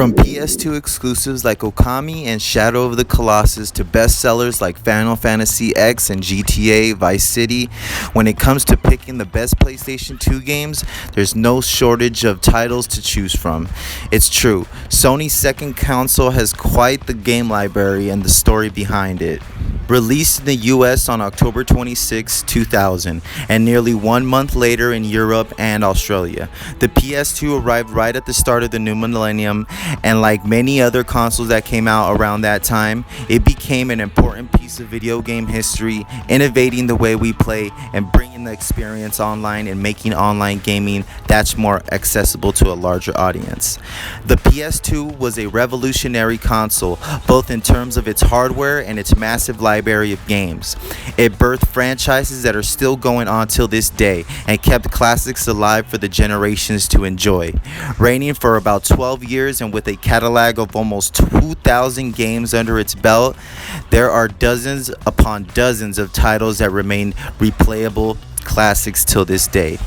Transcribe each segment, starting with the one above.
From PS2 exclusives like Okami and Shadow of the Colossus to bestsellers like Final Fantasy X and GTA Vice City, when it comes to picking the best PlayStation 2 games, there's no shortage of titles to choose from. It's true, Sony's second console has quite the game library and the story behind it. Released in the US on October 26, 2000, and nearly 1 month later in Europe and Australia, the PS2 arrived right at the start of the new millennium, and like many other consoles that came out around that time, it became an important piece of video game history, innovating the way we play and bringing the experience online and making online gaming that's more accessible to a larger audience. The PS2 was a revolutionary console, both in terms of its hardware and its massive library of games. It birthed franchises that are still going on till this day and kept classics alive for the generations to enjoy. Reigning for about 12 years and with a catalog of almost 2,000 games under its belt, there are dozens upon dozens of titles that remain replayable classics till this day.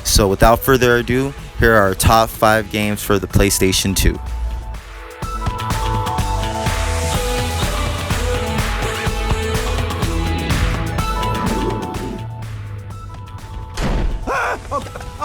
So without further ado, here are our top 5 games for the PlayStation 2.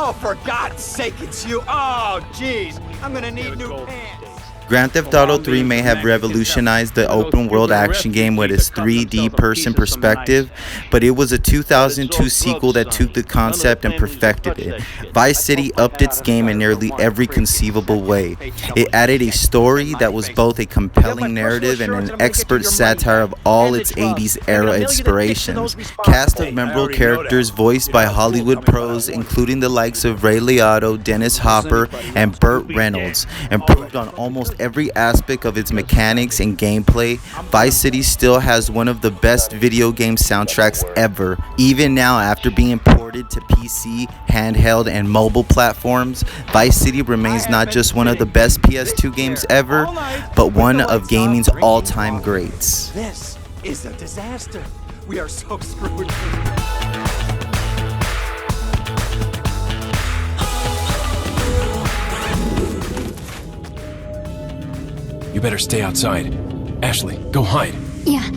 Oh, for God's sake, it's you. Oh, jeez. I'm gonna need new pants. Grand Theft Auto 3 may have revolutionized the open-world action game with its 3D person perspective, but it was a 2002 sequel that took the concept and perfected it. Vice City upped its game in nearly every conceivable way. It added a story that was both a compelling narrative and an expert satire of all its 80s era inspirations. Cast of memorable characters voiced by Hollywood pros, including the likes of Ray Liotta, Dennis Hopper, and Burt Reynolds, improved on almost every aspect of its mechanics and gameplay. Vice City still has one of the best video game soundtracks ever. Even now, after being ported to PC, handheld, and mobile platforms, Vice City remains not just one of the best PS2 games ever, but one of gaming's all-time greats. This is a disaster. We are so screwed. You better stay outside. Ashley, go hide. Yeah.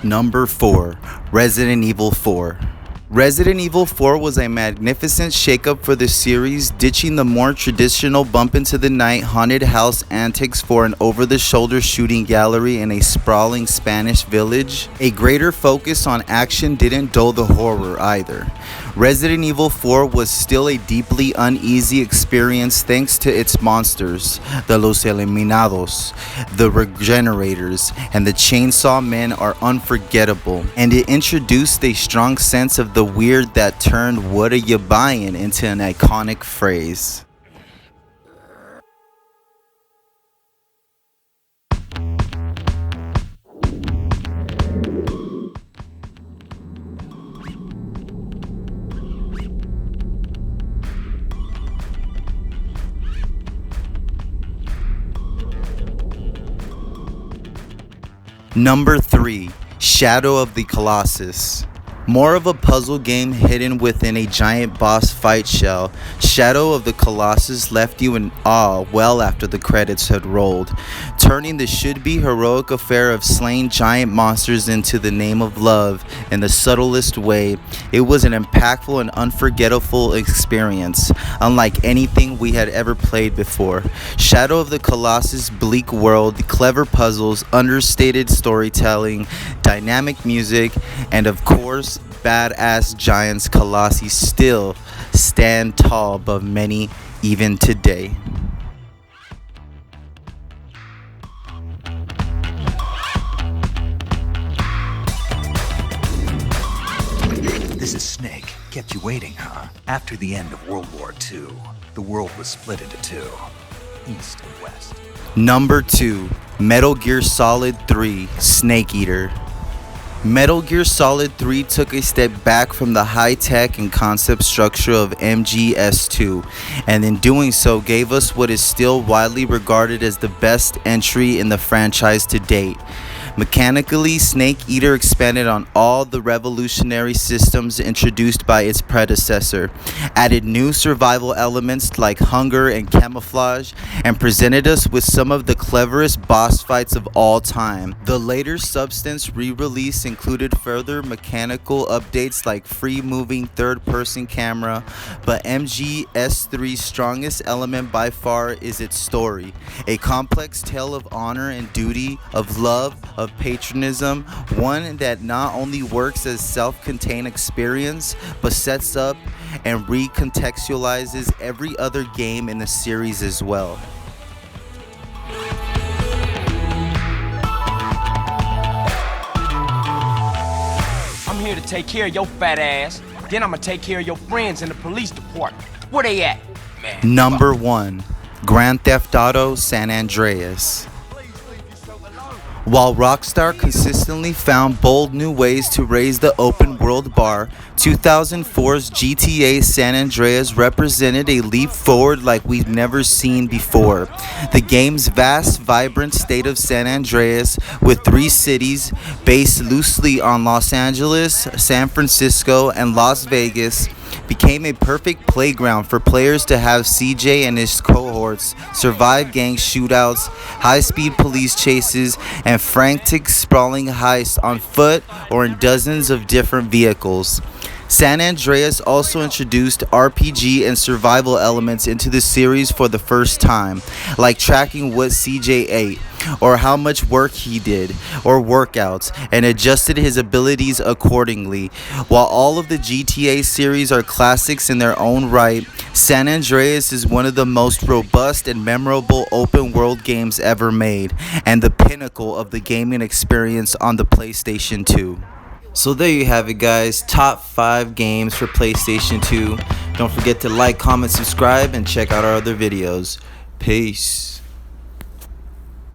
Number 4. Resident Evil 4. Resident Evil 4 was a magnificent shakeup for the series, ditching the more traditional bump into the night haunted house antics for an over-the-shoulder shooting gallery in a sprawling Spanish village. A greater focus on action didn't dull the horror either. Resident Evil 4 was still a deeply uneasy experience thanks to its monsters, the Los Eliminados, the Regenerators, and the Chainsaw Men are unforgettable, and it introduced a strong sense of the weird that turned "what are you buying" into an iconic phrase. Number 3. Shadow of the Colossus. More of a puzzle game hidden within a giant boss fight shell, Shadow of the Colossus left you in awe well after the credits had rolled, turning the should-be heroic affair of slaying giant monsters into the name of love in the subtlest way. It was an impactful and unforgettable experience, unlike anything we had ever played before. Shadow of the Colossus' bleak world, clever puzzles, understated storytelling, dynamic music, and of course, badass giants Colossi still stand tall above many even today. This is Snake. Kept you waiting, huh? After the end of World War II, the world was split into two, East and West. Number 2. Metal Gear Solid 3 Snake Eater. Metal Gear Solid 3 took a step back from the high-tech and concept structure of MGS2, and in doing so gave us what is still widely regarded as the best entry in the franchise to date. Mechanically, Snake Eater expanded on all the revolutionary systems introduced by its predecessor, added new survival elements like hunger and camouflage, and presented us with some of the cleverest boss fights of all time. The later Substance re-release included further mechanical updates like free-moving third-person camera, but MGS3's strongest element by far is its story, a complex tale of honor and duty, of love, of patriotism, one that not only works as self-contained experience, but sets up and recontextualizes every other game in the series as well. I'm here to take care of your fat ass. Then I'm gonna take care of your friends in the police department. Where they at? Man. Number 1. Grand Theft Auto San Andreas. While Rockstar consistently found bold new ways to raise the open world bar, 2004's GTA San Andreas represented a leap forward like we've never seen before. The game's vast, vibrant state of San Andreas, with 3 cities based loosely on Los Angeles, San Francisco, and Las Vegas, became a perfect playground for players to have CJ and his cohorts survive gang shootouts, high-speed police chases, and frantic sprawling heists on foot or in dozens of different vehicles. San Andreas also introduced RPG and survival elements into the series for the first time, like tracking what CJ ate, or how much work he did, or workouts, and adjusted his abilities accordingly. While all of the GTA series are classics in their own right, San Andreas is one of the most robust and memorable open world games ever made, and the pinnacle of the gaming experience on the PlayStation 2. So there you have it, guys. Top 5 games for PlayStation 2. Don't forget to like, comment, subscribe, and check out our other videos. Peace.